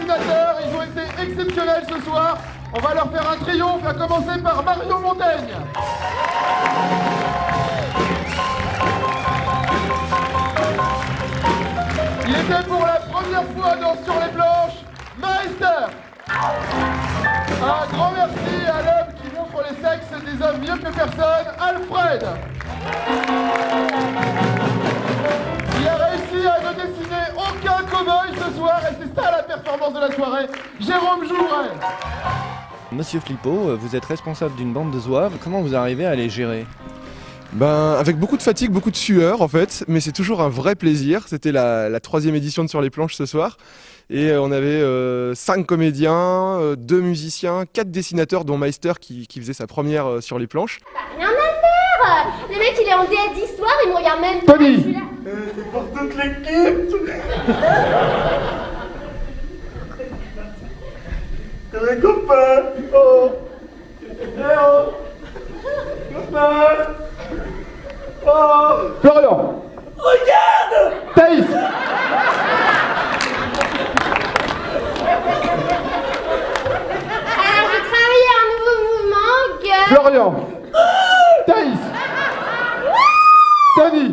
dessinateurs, ils ont été exceptionnels ce soir. On va leur faire un triomphe, à commencer par Mario Montaigne. Il était pour la première fois Sur les planches, Meister. Un grand merci à l'homme qui montre les sexes des hommes mieux que personne, Alfred. Il a réussi à ne dessiner aucun cow-boy ce soir et c'est ça la performance de la soirée, Jérôme Jouret. Monsieur Flippo, vous êtes responsable d'une bande de zouaves, comment vous arrivez à les gérer ? Avec beaucoup de fatigue, beaucoup de sueur en fait, mais c'est toujours un vrai plaisir. C'était la 3e édition de Sur les planches ce soir. Et on avait 5 comédiens, 2 musiciens, 4 dessinateurs, dont Meister qui faisait sa première sur les planches. Rien à faire. Le mec il est en DS d'histoire, il me regarde même pas. Tony. Je suis là. C'est pour toute l'équipe. C'est les copains. Oh. Oh. Copains. Oh. Florian. Regarde. Thaïs. Alors j'ai travaillé un nouveau mouvement que... Florian. Thaïs. Tony.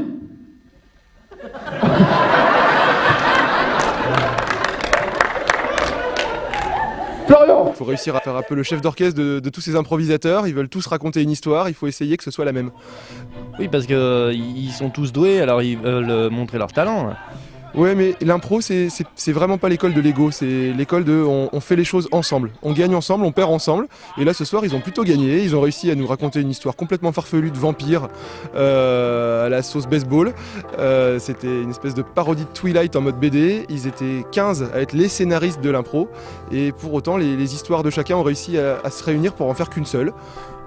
Florian. Il faut réussir à faire un peu le chef d'orchestre de tous ces improvisateurs. Ils veulent tous raconter une histoire, il faut essayer que ce soit la même. Oui, parce qu'ils sont tous doués, alors ils veulent montrer leur talent. Ouais, mais l'impro, c'est vraiment pas l'école de l'ego, c'est l'école de on fait les choses ensemble. On gagne ensemble, on perd ensemble. Et là, ce soir, ils ont plutôt gagné. Ils ont réussi à nous raconter une histoire complètement farfelue de vampires à la sauce baseball. C'était une espèce de parodie de Twilight en mode BD. Ils étaient 15 à être les scénaristes de l'impro. Et pour autant, les histoires de chacun ont réussi à se réunir pour en faire qu'une seule.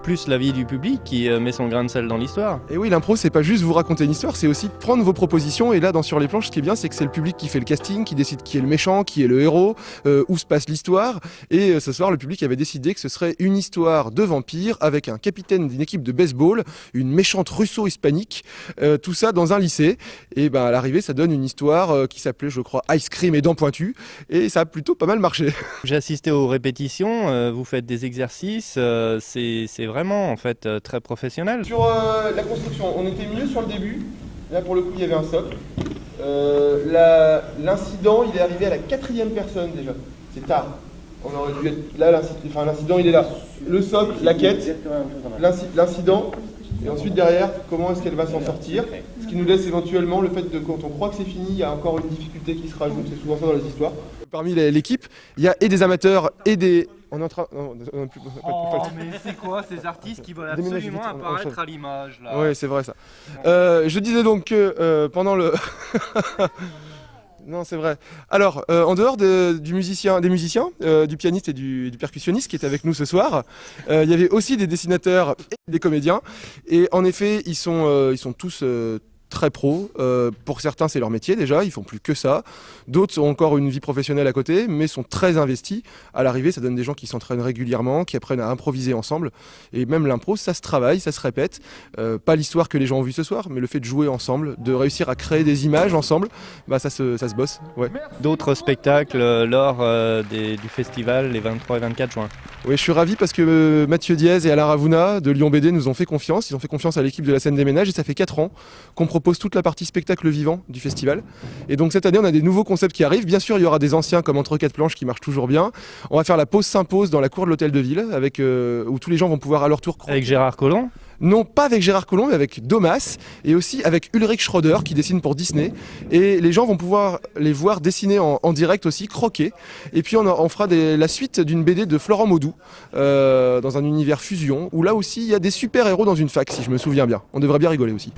Plus l'avis du public qui met son grain de sel dans l'histoire. Et oui, l'impro, c'est pas juste vous raconter une histoire, c'est aussi prendre vos propositions. Et là, Sur les planches, ce qui est bien, c'est que c'est le public qui fait le casting, qui décide qui est le méchant, qui est le héros, où se passe l'histoire. Et ce soir, le public avait décidé que ce serait une histoire de vampire avec un capitaine d'une équipe de baseball, une méchante russo-hispanique, tout ça dans un lycée. Et à l'arrivée, ça donne une histoire qui s'appelait, je crois, Ice Cream et Dents Pointues. Et ça a plutôt pas mal marché. J'ai assisté aux répétitions, vous faites des exercices, c'est vraiment en fait très professionnel. Sur la construction, on était mieux sur le début. Là, pour le coup, il y avait un socle. L'incident, il est arrivé à la 4e personne déjà. C'est tard. On aurait dû être là. L'incident, il est là. Le socle, la quête, l'incident, et ensuite derrière, comment est-ce qu'elle va s'en sortir. Ce qui nous laisse éventuellement le fait de quand on croit que c'est fini, il y a encore une difficulté qui se rajoute. C'est souvent ça dans les histoires. Parmi l'équipe, il y a et des amateurs et des... On est en train... mais c'est quoi ces artistes qui veulent absolument apparaître à l'image là ? Oui, c'est vrai ça. Je disais donc que pendant le... Non, c'est vrai. Alors, en dehors des musiciens, du pianiste et du percussionniste qui étaient avec nous ce soir, il y avait aussi des dessinateurs et des comédiens. Et en effet, ils sont tous... très pros, pour certains c'est leur métier déjà, ils font plus que ça, d'autres ont encore une vie professionnelle à côté mais sont très investis. À l'arrivée ça donne des gens qui s'entraînent régulièrement, qui apprennent à improviser ensemble et même l'impro ça se travaille, ça se répète, pas l'histoire que les gens ont vue ce soir mais le fait de jouer ensemble, de réussir à créer des images ensemble, ça se bosse. Ouais. D'autres spectacles lors du festival les 23 et 24 juin. Oui, je suis ravi parce que Mathieu Diez et Alain Ravuna de Lyon BD nous ont fait confiance. Ils ont fait confiance à l'équipe de la scène des ménages et ça fait 4 ans qu'on propose toute la partie spectacle vivant du festival. Et donc cette année, on a des nouveaux concepts qui arrivent. Bien sûr, il y aura des anciens comme Entre 4 planches qui marchent toujours bien. On va faire la pause s'impose dans la cour de l'hôtel de ville avec, où tous les gens vont pouvoir à leur tour... Avec Gérard Collomb ? Non, pas avec Gérard Collomb, mais avec Domas et aussi avec Ulrich Schröder qui dessine pour Disney. Et les gens vont pouvoir les voir dessiner en direct aussi, croquer. Et puis on fera la suite d'une BD de Florent Maudoux dans un univers fusion où là aussi il y a des super-héros dans une fac, si je me souviens bien. On devrait bien rigoler aussi.